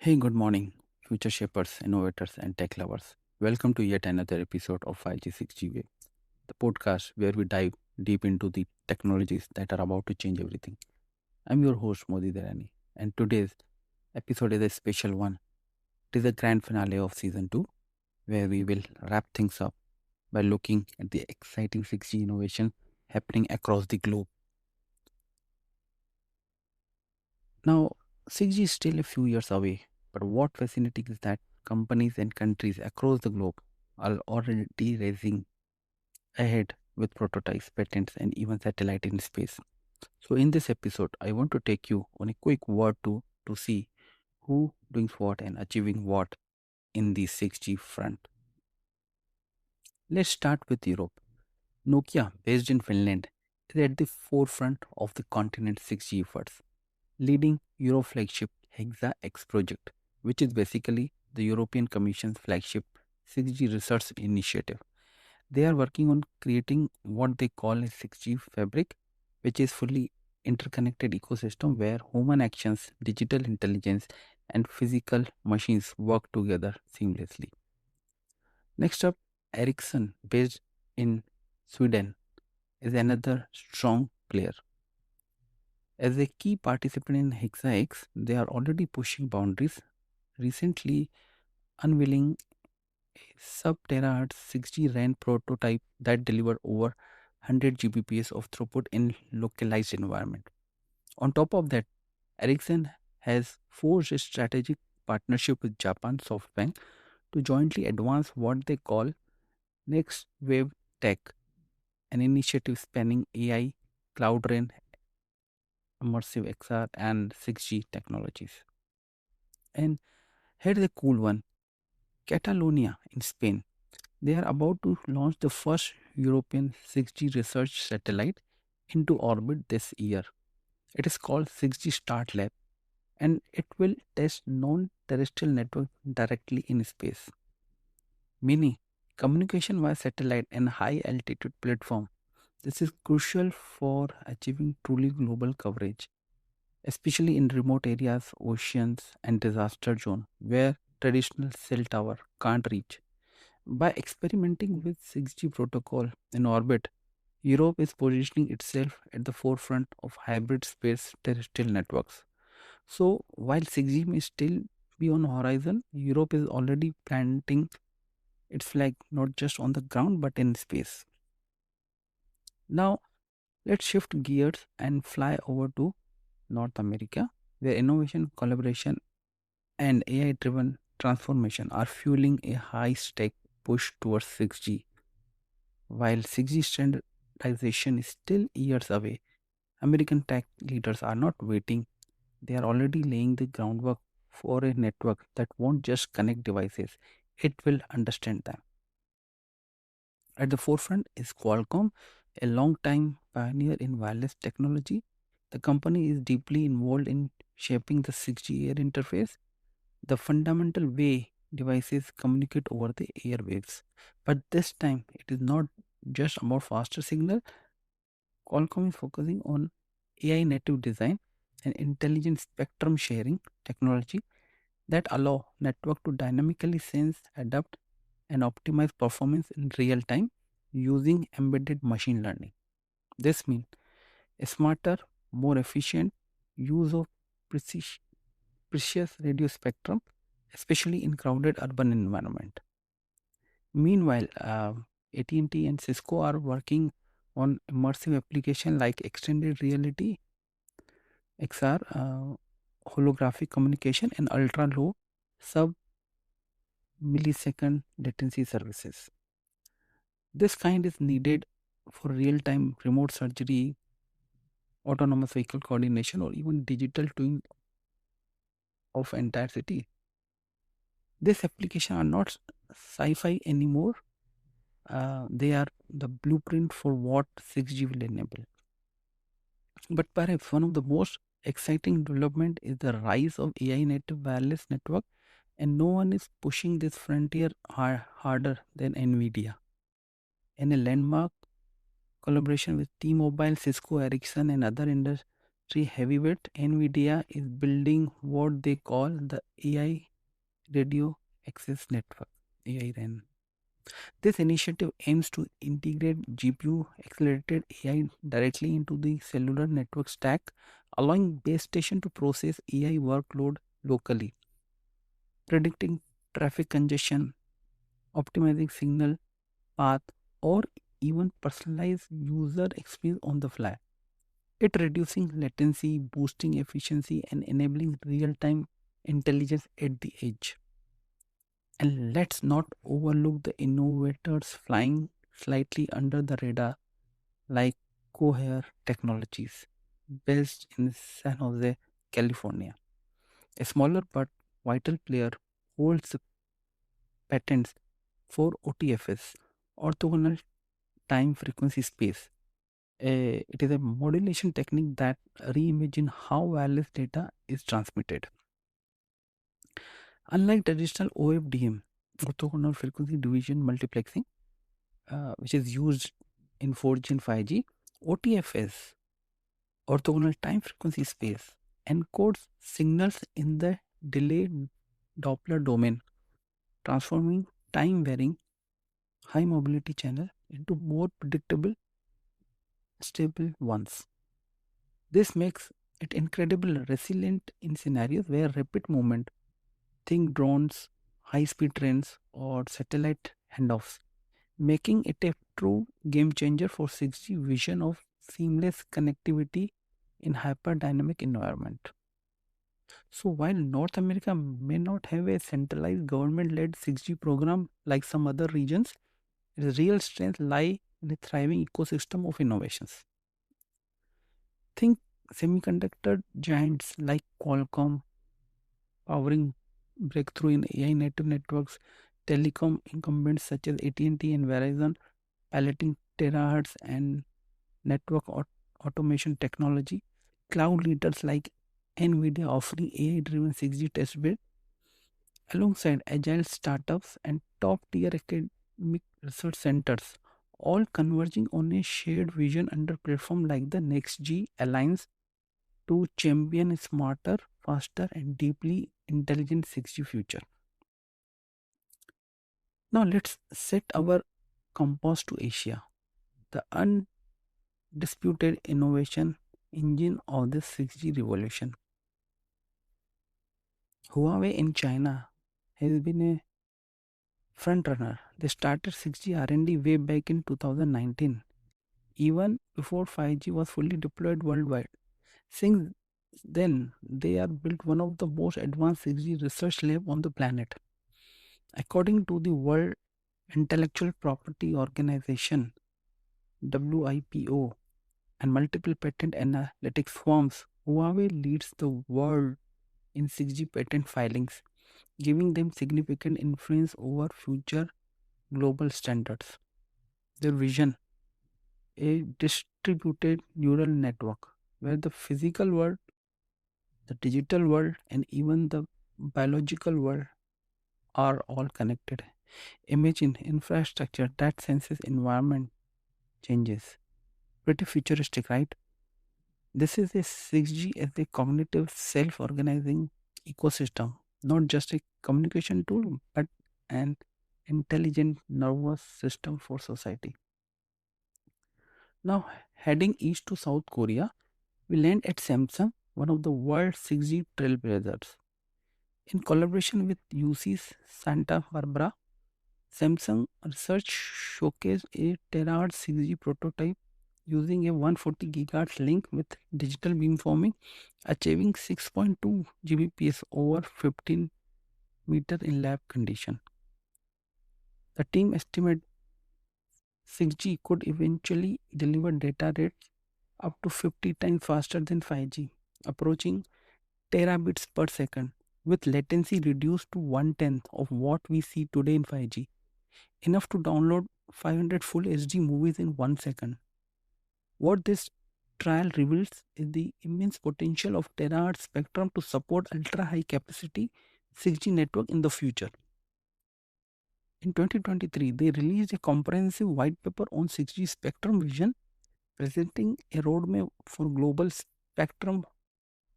Hey, good morning, future shapers, innovators, and tech lovers. Welcome to yet another episode of 5G 6G Wave, the podcast where we dive deep into the technologies that are about to change everything. I'm your host, Modi Dharani, and today's episode is a special one. It is the grand finale of season 2, where we will wrap things up by looking at the exciting 6G innovation happening across the globe. Now, 6G is still a few years away, but what fascinating is that companies and countries across the globe are already racing ahead with prototypes, patents, and even satellite in space. So, in this episode, I want to take you on a quick world to see who doing what and achieving what in the 6G front. Let's start with Europe. Nokia, based in Finland, is at the forefront of the continent's 6G efforts, leading Euro flagship Hexa-X project, which is basically the European Commission's flagship 6G research initiative. They are working on creating what they call a 6G fabric, which is fully interconnected ecosystem where human actions, digital intelligence, and physical machines work together seamlessly. Next up, Ericsson, based in Sweden, is another strong player. As a key participant in HexaX, they are already pushing boundaries, recently unveiling a sub-terahertz 6G RAN prototype that delivered over 100 Gbps of throughput in localized environment. On top of that, Ericsson has forged a strategic partnership with Japan SoftBank to jointly advance what they call Next Wave Tech, an initiative spanning AI, Cloud RAN, immersive XR, and 6G technologies. And here's a cool one, Catalonia in Spain. They are about to launch the first European 6G research satellite into orbit this year. It is called 6G Start Lab and it will test non terrestrial network directly in space, meaning communication via satellite and high altitude platform. This is crucial for achieving truly global coverage, especially in remote areas, oceans, and disaster zone where traditional cell tower can't reach. By experimenting with 6G protocol in orbit, Europe is positioning itself at the forefront of hybrid space terrestrial networks. So, while 6G may still be on horizon, Europe is already planting its flag not just on the ground but in space. Now, let's shift gears and fly over to North America, where innovation, collaboration, and AI driven transformation are fueling a high stake push towards 6G. While 6G standardization is still years away, American tech leaders are not waiting. They are already laying the groundwork for a network that won't just connect devices, it will understand them. At the forefront is Qualcomm, a long-time pioneer in wireless technology. The company is deeply involved in shaping the 6G air interface, the fundamental way devices communicate over the airwaves. But this time, it is not just about faster signal. Qualcomm is focusing on AI native design and intelligent spectrum sharing technology that allow network to dynamically sense, adapt, and optimize performance in real time using embedded machine learning. This means a smarter, more efficient use of precision precious radio spectrum, especially in crowded urban environment. Meanwhile, AT&T and Cisco are working on immersive application like extended reality, XR, holographic communication, and ultra low sub millisecond latency services. This kind is needed for real time remote surgery, autonomous vehicle coordination, or even digital twin of entire city. These applications are not sci-fi anymore. They are the blueprint for what 6G will enable. But perhaps one of the most exciting development is the rise of AI native wireless network, and no one is pushing this frontier harder than Nvidia. In a landmark collaboration with T-Mobile, Cisco, Ericsson, and other heavyweight, NVIDIA is building what they call the AI Radio Access Network (AIRAN). This initiative aims to integrate GPU accelerated AI directly into the cellular network stack, allowing base station to process AI workload locally, predicting traffic congestion, optimizing signal path, or even personalize user experience on the fly. It reducing latency, boosting efficiency, and enabling real-time intelligence at the edge. And let's not overlook the innovators flying slightly under the radar like Cohere Technologies, based in San Jose, California. A smaller but vital player holds patents for OTFS, orthogonal time frequency space. It is a modulation technique that reimagines how wireless data is transmitted. Unlike traditional OFDM, orthogonal frequency division multiplexing, which is used in 4G and 5G, OTFS, orthogonal time frequency space, encodes signals in the delayed Doppler domain, transforming time varying high mobility channel into more predictable, stable ones. This makes it incredibly resilient in scenarios where rapid movement, think drones, high speed trains, or satellite handoffs, making it a true game changer for 6G vision of seamless connectivity in hyperdynamic environment. So while North America may not have a centralized government-led 6G program like some other regions, its real strength lie in a thriving ecosystem of innovations. Think semiconductor giants like Qualcomm powering breakthrough in AI native networks, telecom incumbents such as AT&T and Verizon piloting terahertz and network automation technology, cloud leaders like NVIDIA offering AI-driven 6G test bed, alongside agile startups and top-tier academic research centers, all converging on a shared vision under platform like the NextG Alliance to champion a smarter, faster, and deeply intelligent 6G future. Now let's set our compass to Asia, the undisputed innovation engine of the 6G revolution. Huawei in China has been a frontrunner. They started 6G R&D way back in 2019, even before 5G was fully deployed worldwide. Since then, they are built one of the most advanced 6G research lab on the planet. According to the World Intellectual Property Organization (WIPO) and multiple patent analytics firms, Huawei leads the world in 6G patent filings, giving them significant influence over future global standards. Their vision, a distributed neural network where the physical world, the digital world, and even the biological world are all connected. Imagine infrastructure that senses environment changes. Pretty futuristic, right? This is a 6G as a cognitive self organizing ecosystem, not just a communication tool, but an intelligent nervous system for society. Now, heading east to South Korea, we land at Samsung, one of the world's 6G trailblazers. In collaboration with UC's Santa Barbara, Samsung Research showcased a terahertz 6G prototype using a 140 GHz link with digital beamforming, achieving 6.2 Gbps over 15-meter in lab condition. The team estimates 6G could eventually deliver data rates up to 50 times faster than 5G, approaching terabits per second, with latency reduced to one tenth of what we see today in 5G, enough to download 500 full HD movies in 1 second. What this trial reveals is the immense potential of terahertz spectrum to support ultra high capacity 6G network in the future. In 2023, they released a comprehensive white paper on 6G spectrum vision, presenting a roadmap for global spectrum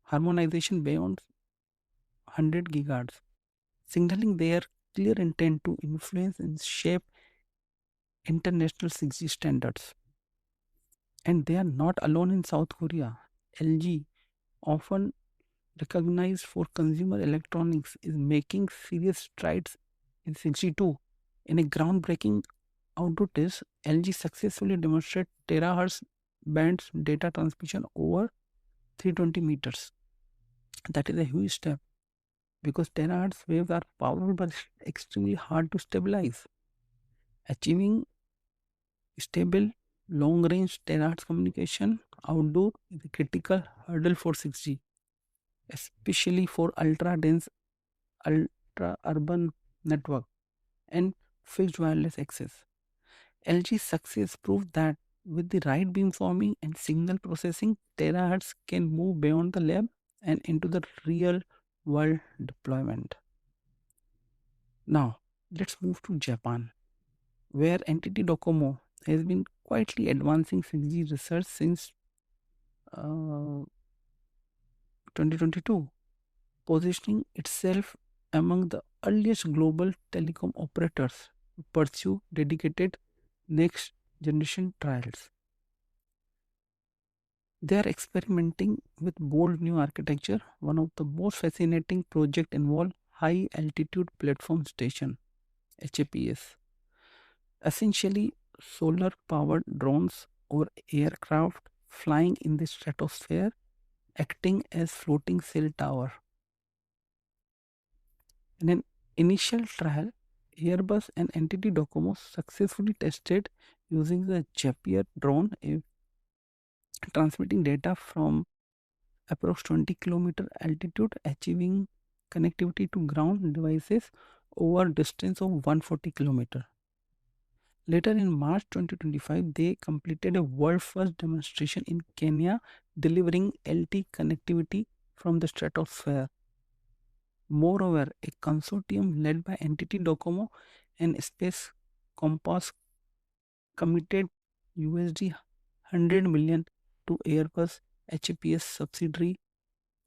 harmonization beyond 100 gigahertz, signaling their clear intent to influence and shape international 6G standards. And they are not alone in South Korea. LG, often recognized for consumer electronics, is making serious strides in 6G too. In a groundbreaking outdoor test, LG successfully demonstrated terahertz bands data transmission over 320 meters. That is a huge step because terahertz waves are powerful but extremely hard to stabilize. Achieving stable long range terahertz communication outdoor is a critical hurdle for 6G, especially for ultra dense, ultra urban network and fixed wireless access. LG's success proved that with the right beamforming and signal processing, terahertz can move beyond the lab and into the real world deployment. Now, let's move to Japan, where NTT Docomo has been quietly advancing 6G research since 2022, positioning itself among the earliest global telecom operators to pursue dedicated next generation trials. They are experimenting with bold new architecture. One of the most fascinating projects involve high altitude platform station HAPS, essentially solar powered drones or aircraft flying in the stratosphere acting as floating cell tower. In an initial trial, Airbus and NTT Docomo successfully tested using the Zapier drone, transmitting data from approx 20-kilometer altitude, achieving connectivity to ground devices over distance of 140 kilometer. Later in March 2025, they completed a world first demonstration in Kenya, delivering LT connectivity from the stratosphere. Moreover, a consortium led by NTT Docomo and Space Compass committed USD 100 million to Airbus HAPS subsidiary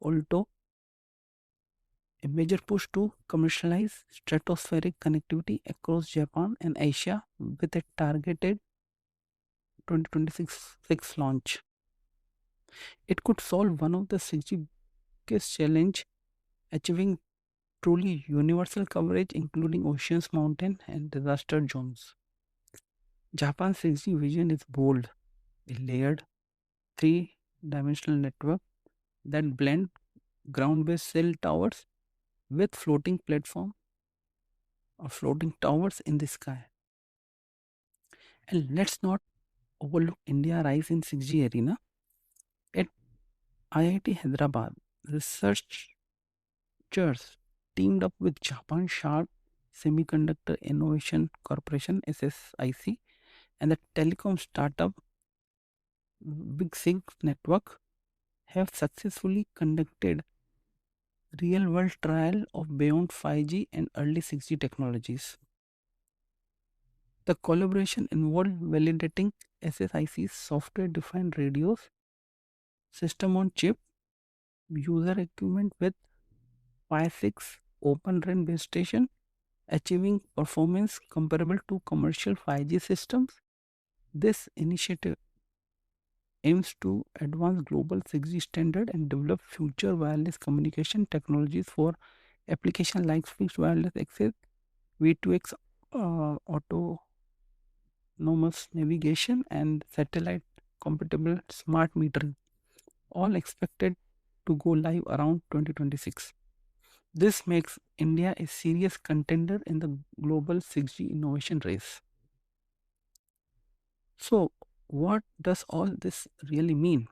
Alto, a major push to commercialize stratospheric connectivity across Japan and Asia with a targeted 2026 launch. It could solve one of the 6G biggest challenge, achieving truly universal coverage including oceans, mountain and disaster zones. Japan's 6G vision is bold, a layered three-dimensional network that blend ground-based cell towers with floating platform or floating towers in the sky. And let's not overlook India rise in 6G arena. At IIT Hyderabad, researchers teamed up with Japan Sharp Semiconductor Innovation Corporation SSIC and the telecom startup Big Sig Network have successfully conducted real world trial of beyond 5G and early 6G technologies. The collaboration involved validating SSIC's software defined radios, system on chip, user equipment with Pi 6 Open RAN base station, achieving performance comparable to commercial 5G systems. This initiative aims to advance global 6G standard and develop future wireless communication technologies for applications like fixed wireless access, V2X autonomous navigation, and satellite compatible smart metering, all expected to go live around 2026. This makes India a serious contender in the global 6G innovation race. So, what does all this really mean?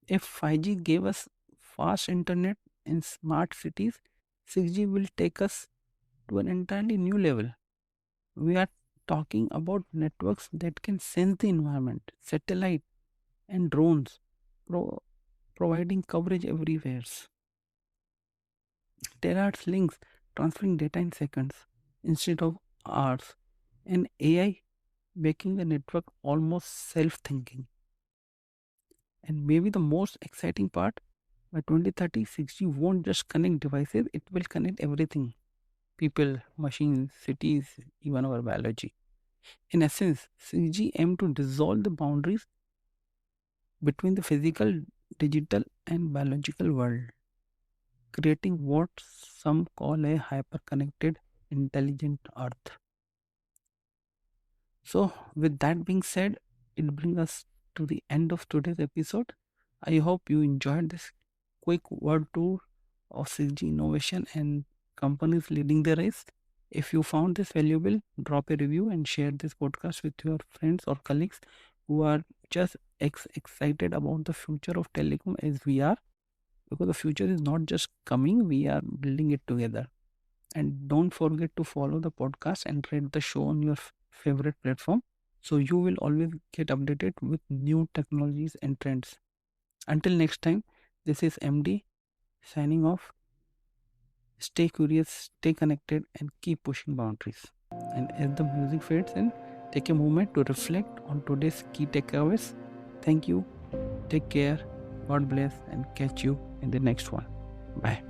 If 5G gave us fast internet in smart cities, 6G will take us to an entirely new level. We are talking about networks that can sense the environment, satellite, and drones, pro- providing coverage everywhere. Terahertz links transferring data in seconds instead of hours, and AI making the network almost self thinking. And maybe the most exciting part, by 2030, 6G won't just connect devices, it will connect everything: people, machines, cities, even our biology. In essence, 6G aim to dissolve the boundaries between the physical, digital, and biological world, creating what some call a hyper-connected, intelligent Earth. So, with that being said, it brings us to the end of today's episode. I hope you enjoyed this quick word tour of 6G innovation and companies leading the race. If you found this valuable, drop a review and share this podcast with your friends or colleagues who are just excited about the future of telecom as we are, because the future is not just coming, we are building it together. And don't forget to follow the podcast and rate the show on your favorite platform, so you will always get updated with new technologies and trends. Until next time, this is MD signing off. Stay curious, stay connected, and keep pushing boundaries. And as the music fades in, take a moment to reflect on today's key takeaways. Thank you, take care, God bless, and catch you in the next one. Bye.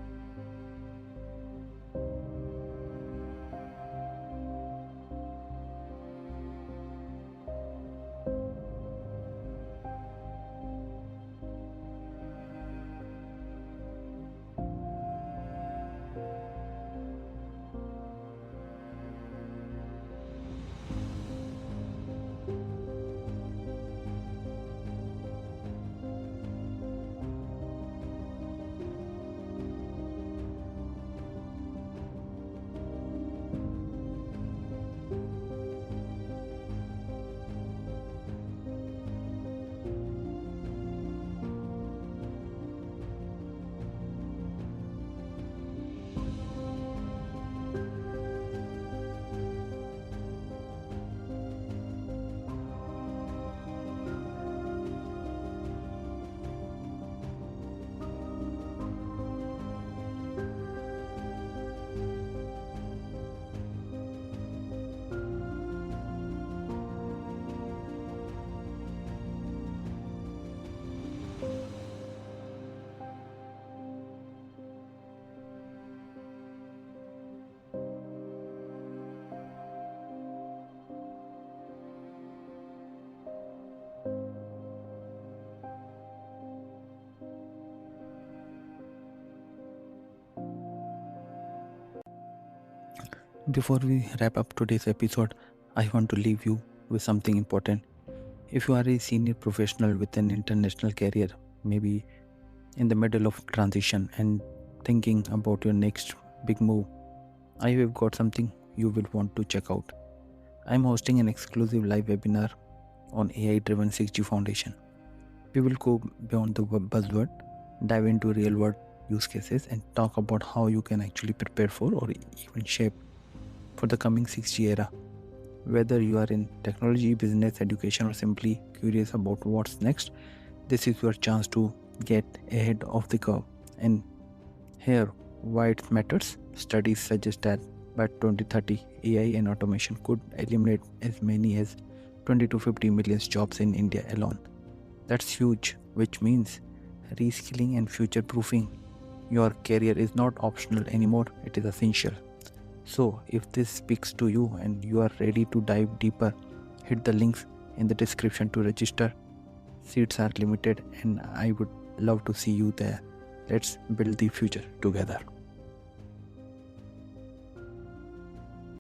Before we wrap up today's episode, I want to leave you with something important. If you are a senior professional with an international career, maybe in the middle of transition and thinking about your next big move, I have got something you will want to check out. I'm hosting an exclusive live webinar on AI driven 6G Foundation. We will go beyond the buzzword, dive into real world use cases, and talk about how you can actually prepare for or even shape for the coming 6G era. Whether you are in technology, business, education, or simply curious about what's next, this is your chance to get ahead of the curve. And here, why it matters. Studies suggest that by 2030, AI and automation could eliminate as many as 20 to 50 million jobs in India alone. That's huge, which means reskilling and future proofing your career is not optional anymore, it is essential. So, if this speaks to you and you are ready to dive deeper, hit the links in the description to register. Seats are limited and I would love to see you there. Let's build the future together.